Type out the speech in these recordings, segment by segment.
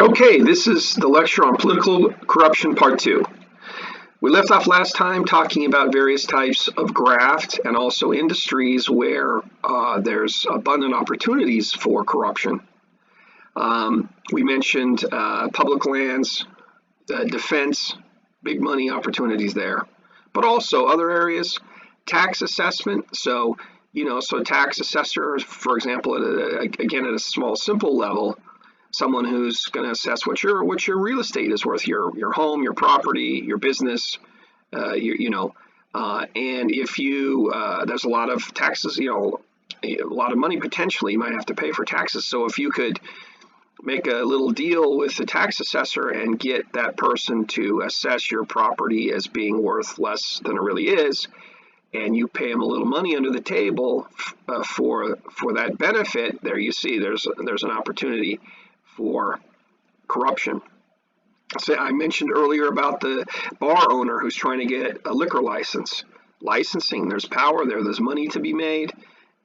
Okay, this is the lecture on political corruption part 2. We left off last time talking about various types of graft and also industries where there's abundant opportunities for corruption. We mentioned public lands, defense, big money opportunities there, but also other areas, tax assessment. So tax assessor, for example, again at a small, simple level, someone who's going to assess what your real estate is worth, your home, your property, your business, and if you there's a lot of taxes, a lot of money potentially you might have to pay for taxes. So if you could make a little deal with the tax assessor and get that person to assess your property as being worth less than it really is, and you pay them a little money under the table for that benefit, there you see there's an opportunity for corruption. So I mentioned earlier about the bar owner who's trying to get a liquor license. Licensing, there's power there, there's money to be made,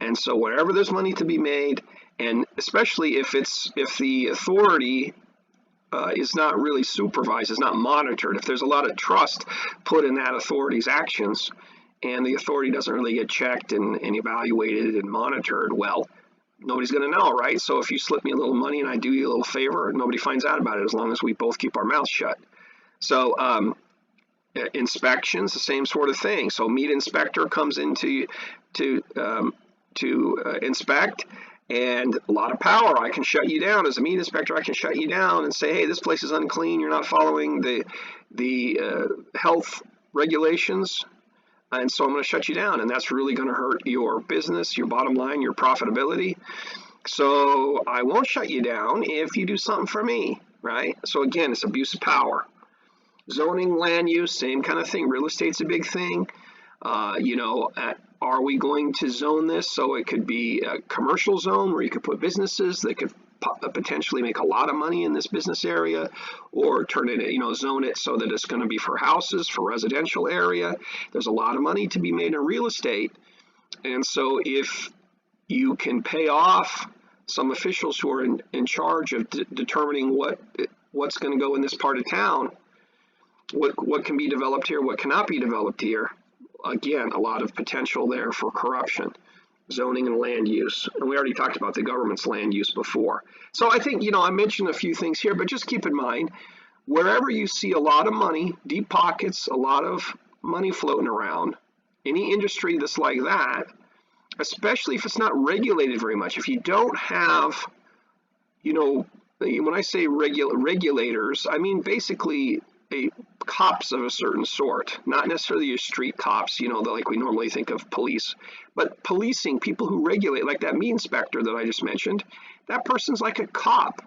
and so wherever there's money to be made, and especially if the authority is not really supervised, is not monitored, if there's a lot of trust put in that authority's actions, and the authority doesn't really get checked and evaluated and monitored, well, nobody's going to know, right? So if you slip me a little money and I do you a little favor, nobody finds out about it as long as we both keep our mouths shut. So inspections, the same sort of thing. So meat inspector comes in to inspect, and a lot of power. I can shut you down as a meat inspector. I can shut you down and say, hey, this place is unclean. You're not following the health regulations. And so I'm going to shut you down, and that's really going to hurt your business, your bottom line, your profitability. So I won't shut you down if you do something for me, right? So again, it's abuse of power. Zoning, land use, same kind of thing. Real estate's a big thing. Are we going to zone this so it could be a commercial zone where you could put businesses that could potentially make a lot of money in this business area, or turn it, zone it so that it's going to be for houses, for residential area. There's a lot of money to be made in real estate. And so if you can pay off some officials who are in charge of determining what's going to go in this part of town, what can be developed here, what cannot be developed here, again, a lot of potential there for corruption. Zoning and land use. And we already talked about the government's land use before. So I think, I mentioned a few things here, but just keep in mind, wherever you see a lot of money, deep pockets, a lot of money floating around, any industry that's like that, especially if it's not regulated very much, if you don't have, when I say regulators, I mean basically cops of a certain sort, not necessarily your street cops, like we normally think of police, but policing, people who regulate, like that meat inspector that I just mentioned. That person's like a cop.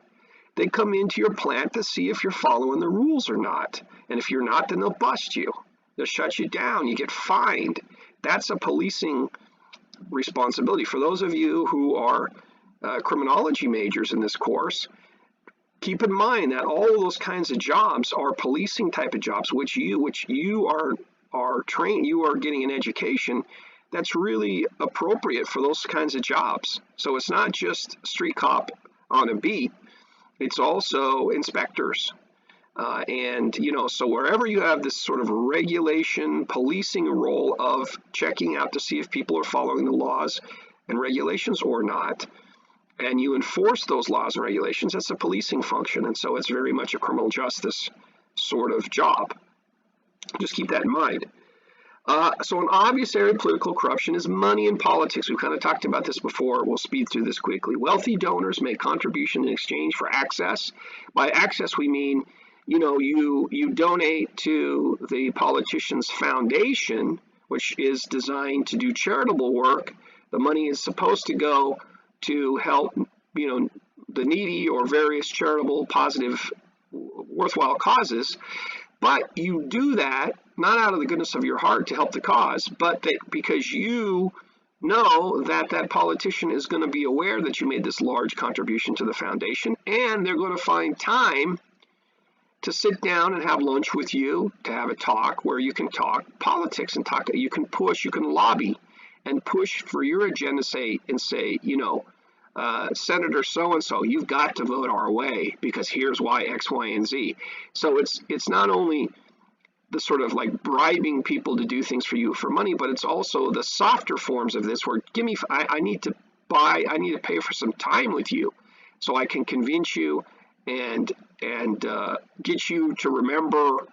They come into your plant to see if you're following the rules or not. And if you're not, then they'll bust you. They'll shut you down. You get fined. That's a policing responsibility. For those of you who are criminology majors in this course, keep in mind that all of those kinds of jobs are policing type of jobs, which you are trained, you are getting an education that's really appropriate for those kinds of jobs. So it's not just street cop on a beat, it's also inspectors. So wherever you have this sort of regulation, policing role of checking out to see if people are following the laws and regulations or not, and you enforce those laws and regulations, that's a policing function. And so it's very much a criminal justice sort of job. Just keep that in mind. So an obvious area of political corruption is money in politics. We've kind of talked about this before. We'll speed through this quickly. Wealthy donors make contributions in exchange for access. By access, we mean, you donate to the politician's foundation, which is designed to do charitable work. The money is supposed to go to help, the needy or various charitable, positive, worthwhile causes. But you do that not out of the goodness of your heart to help the cause, but because you know that politician is going to be aware that you made this large contribution to the foundation, and they're going to find time to sit down and have lunch with you, to have a talk where you can talk politics and you can lobby and push for your agenda, say, Senator so-and-so, you've got to vote our way because here's why X, Y, and Z. So it's not only the sort of like bribing people to do things for you for money, but it's also the softer forms of this where I need to pay for some time with you so I can convince you and get you to remember,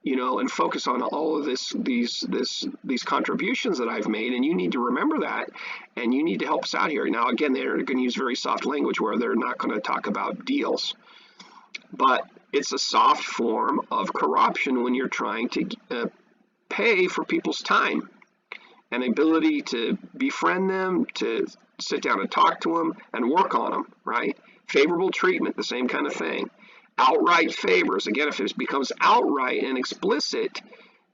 and focus on all of these contributions that I've made, and you need to remember that, and you need to help us out here. Now, again, they're going to use very soft language where they're not going to talk about deals, but it's a soft form of corruption when you're trying to pay for people's time and ability to befriend them, to sit down and talk to them and work on them, right? Favorable treatment, the same kind of thing. Outright favors, again, if it becomes outright and explicit,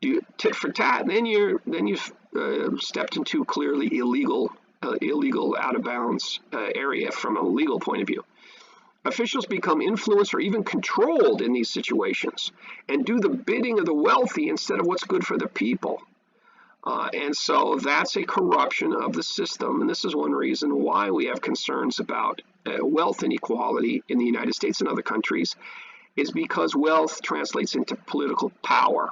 tit for tat, then you've stepped into clearly illegal out of bounds area from a legal point of view. Officials become influenced or even controlled in these situations and do the bidding of the wealthy instead of what's good for the people. And so that's a corruption of the system. And this is one reason why we have concerns about wealth inequality in the United States and other countries, is because wealth translates into political power.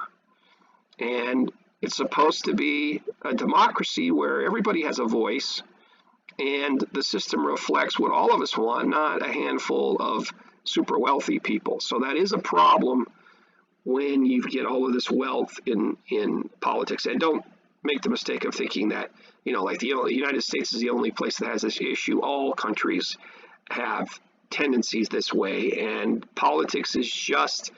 And it's supposed to be a democracy where everybody has a voice, and the system reflects what all of us want, not a handful of super wealthy people. So that is a problem when you get all of this wealth in politics. And don't make the mistake of thinking that, like the United States is the only place that has this issue. All countries have tendencies this way, and politics is just,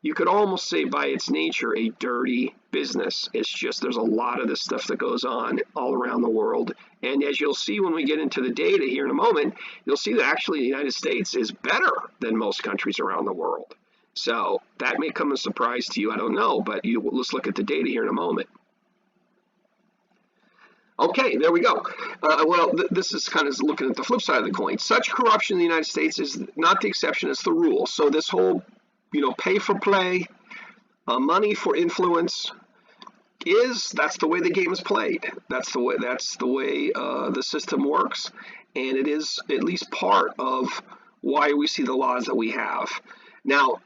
you could almost say by its nature, a dirty business. It's just, there's a lot of this stuff that goes on all around the world. And as you'll see when we get into the data here in a moment, you'll see that actually the United States is better than most countries around the world. So that may come as a surprise to you, I don't know, but let's look at the data here in a moment. Okay, there we go. This is kind of looking at the flip side of the coin. Such corruption in the United States is not the exception, it's the rule. So this whole, pay for play, money for influence, that's the way the game is played. That's the way the system works, and it is at least part of why we see the laws that we have. Now,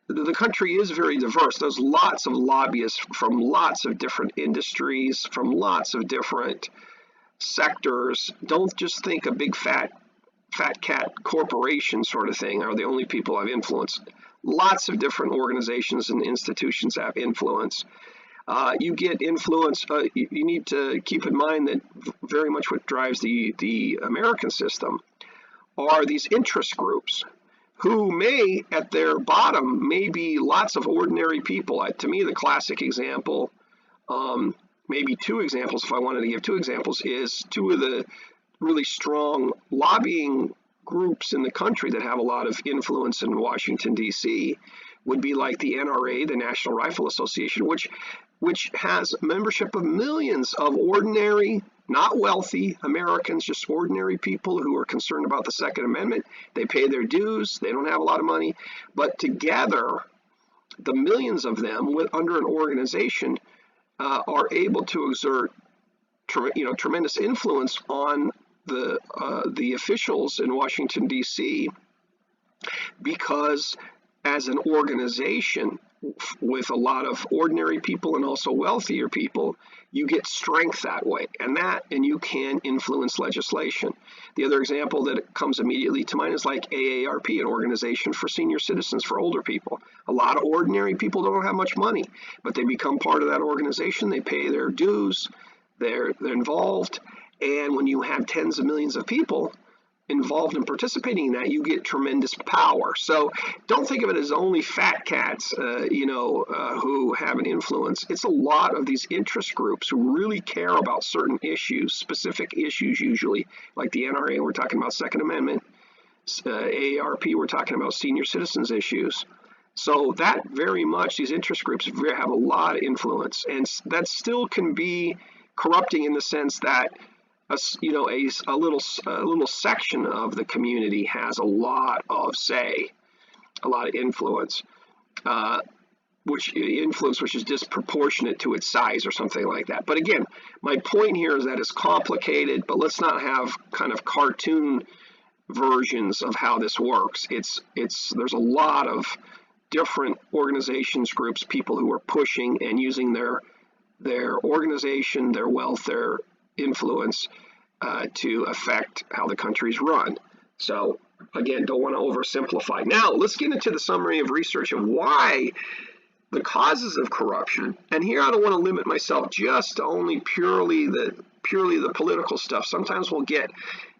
the country is very diverse. There's lots of lobbyists from lots of different industries, from lots of different sectors. Don't just think a big fat cat corporation sort of thing are the only people have influence. Lots of different organizations and institutions have influence. You get influence. You need to keep in mind that very much what drives the American system are these interest groups, who may, at their bottom, may be lots of ordinary people. To me, the classic example, maybe two examples, if I wanted to give two examples, is two of the really strong lobbying groups in the country that have a lot of influence in Washington, D.C., would be like the NRA, the National Rifle Association, which has membership of millions of ordinary, not wealthy Americans, just ordinary people who are concerned about the Second Amendment. They pay their dues. They don't have a lot of money. But together, the millions of them under an organization are able to exert tremendous influence on the officials in Washington, D.C., because as an organization with a lot of ordinary people and also wealthier people, you get strength that way, and you can influence legislation. The other example that comes immediately to mind is like AARP, an organization for senior citizens, for older people. A lot of ordinary people don't have much money, but they become part of that organization. They pay their dues. They're involved, and when you have tens of millions of people involved in participating in that, you get tremendous power. So don't think of it as only fat cats, who have an influence. It's a lot of these interest groups who really care about certain issues, specific issues usually, like the NRA, we're talking about Second Amendment, AARP, we're talking about senior citizens issues. So that very much, these interest groups have a lot of influence, and that still can be corrupting in the sense that a little section of the community has a lot of say, a lot of influence, which is disproportionate to its size or something like that. But again, my point here is that it's complicated, but let's not have kind of cartoon versions of how this works. There's a lot of different organizations, groups, people who are pushing and using their organization, their wealth, their influence to affect how the country's run. So again, don't want to oversimplify. Now let's get into the summary of research of why the causes of corruption. And here I don't want to limit myself just to only purely the political stuff. Sometimes we'll get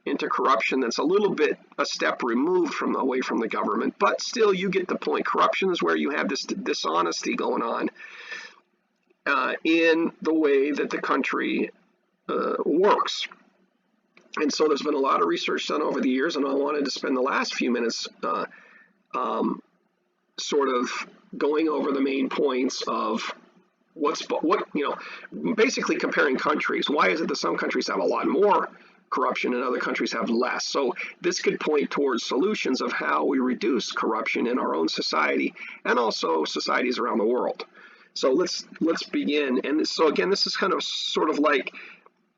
into corruption that's a little bit a step removed from away from the government, but still you get the point. Corruption is where you have this dishonesty going on in the way that the country works. And so there's been a lot of research done over the years, and I wanted to spend the last few minutes sort of going over the main points of basically comparing countries. Why is it that some countries have a lot more corruption and other countries have less? So this could point towards solutions of how we reduce corruption in our own society and also societies around the world. So let's begin. And so again, this is kind of sort of like,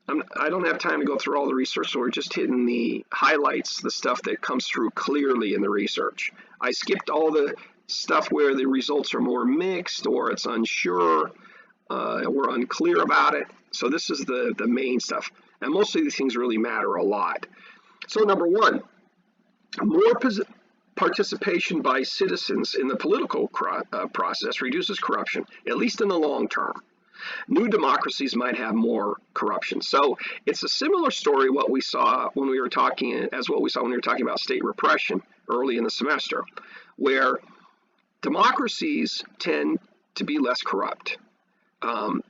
I don't have time to go through all the research, so we're just hitting the highlights, the stuff that comes through clearly in the research. I skipped all the stuff where the results are more mixed or it's unsure, we're unclear about it. So this is the main stuff. And most of these things really matter a lot. So number one, more participation by citizens in the political process reduces corruption, at least in the long term. New democracies might have more corruption. So it's a similar story what we saw when we were talking about state repression early in the semester, where democracies tend to be less corrupt.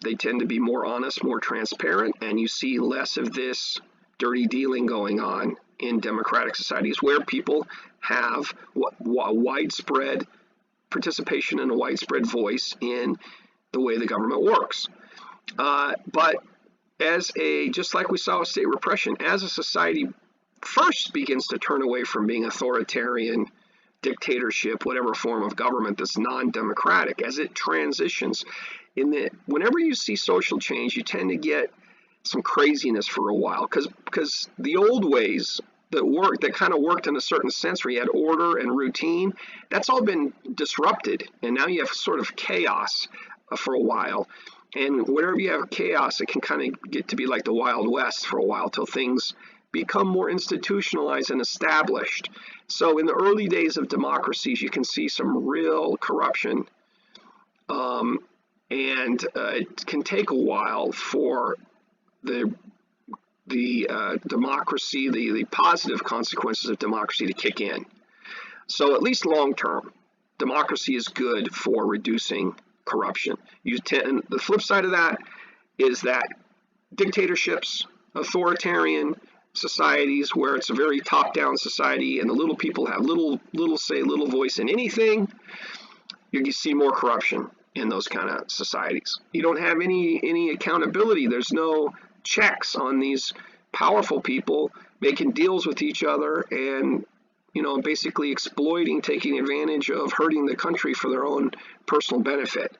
They tend to be more honest, more transparent, and you see less of this dirty dealing going on in democratic societies where people have widespread participation and a widespread voice in the way the government works. But just like we saw with state repression, as a society first begins to turn away from being authoritarian, dictatorship, whatever form of government that's non-democratic, as it transitions, whenever you see social change, you tend to get some craziness for a while, because the old ways that kind of worked in a certain sense where you had order and routine, that's all been disrupted, and now you have sort of chaos for a while. And whenever you have chaos, it can kind of get to be like the Wild West for a while till things become more institutionalized and established. So in the early days of democracies, you can see some real corruption, and it can take a while for the democracy, the positive consequences of democracy to kick in. So at least long term, democracy is good for reducing corruption. The flip side of that is that dictatorships, authoritarian societies where it's a very top-down society and the little people have little say, little voice in anything, you see more corruption in those kind of societies. You don't have any accountability. There's no checks on these powerful people making deals with each other and basically exploiting, taking advantage of hurting the country for their own personal benefit.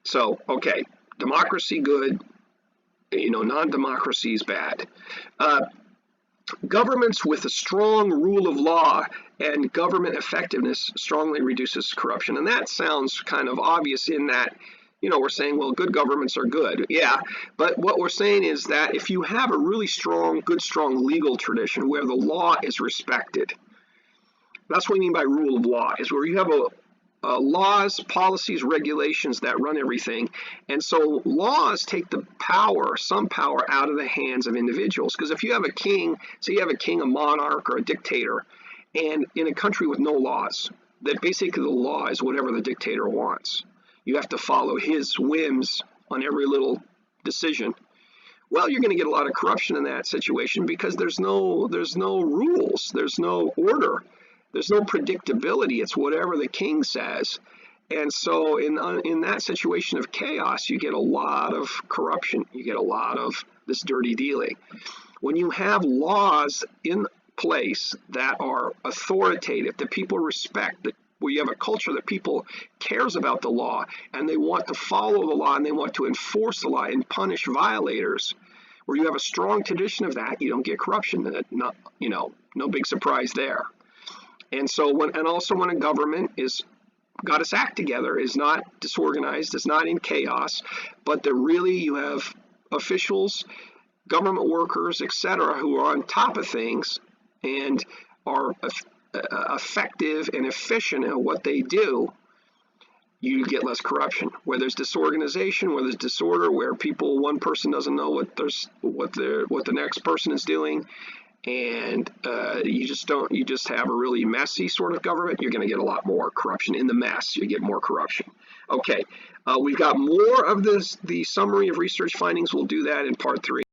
So, okay, democracy good, non-democracy is bad. Governments with a strong rule of law and government effectiveness strongly reduces corruption. And that sounds kind of obvious in that, we're saying, well, good governments are good. Yeah, but what we're saying is that if you have a really strong legal tradition where the law is respected, that's what we mean by rule of law, is where you have laws, policies, regulations that run everything. And so laws take some power out of the hands of individuals. Because if you have a king, say you have a monarch, or a dictator, and in a country with no laws, that basically the law is whatever the dictator wants. You have to follow his whims on every little decision. Well, you're going to get a lot of corruption in that situation because there's no rules, there's no order. There's no predictability. It's whatever the king says. And so in that situation of chaos, you get a lot of corruption. You get a lot of this dirty dealing. When you have laws in place that are authoritative, that people respect, where you have a culture that people cares about the law and they want to follow the law and they want to enforce the law and punish violators, where you have a strong tradition of that, you don't get corruption. Not, no big surprise there. And so also when a government is got its act together, is not disorganized, is not in chaos, but that really you have officials, government workers, etc., who are on top of things and are effective and efficient at what they do, you get less corruption. Where there's disorganization, where there's disorder, where one person doesn't know what the next person is doing, and you just have a really messy sort of government, you're going to get a lot more corruption. In the mess, you get more corruption. Okay, we've got more of the summary of research findings. We'll do that in part 3.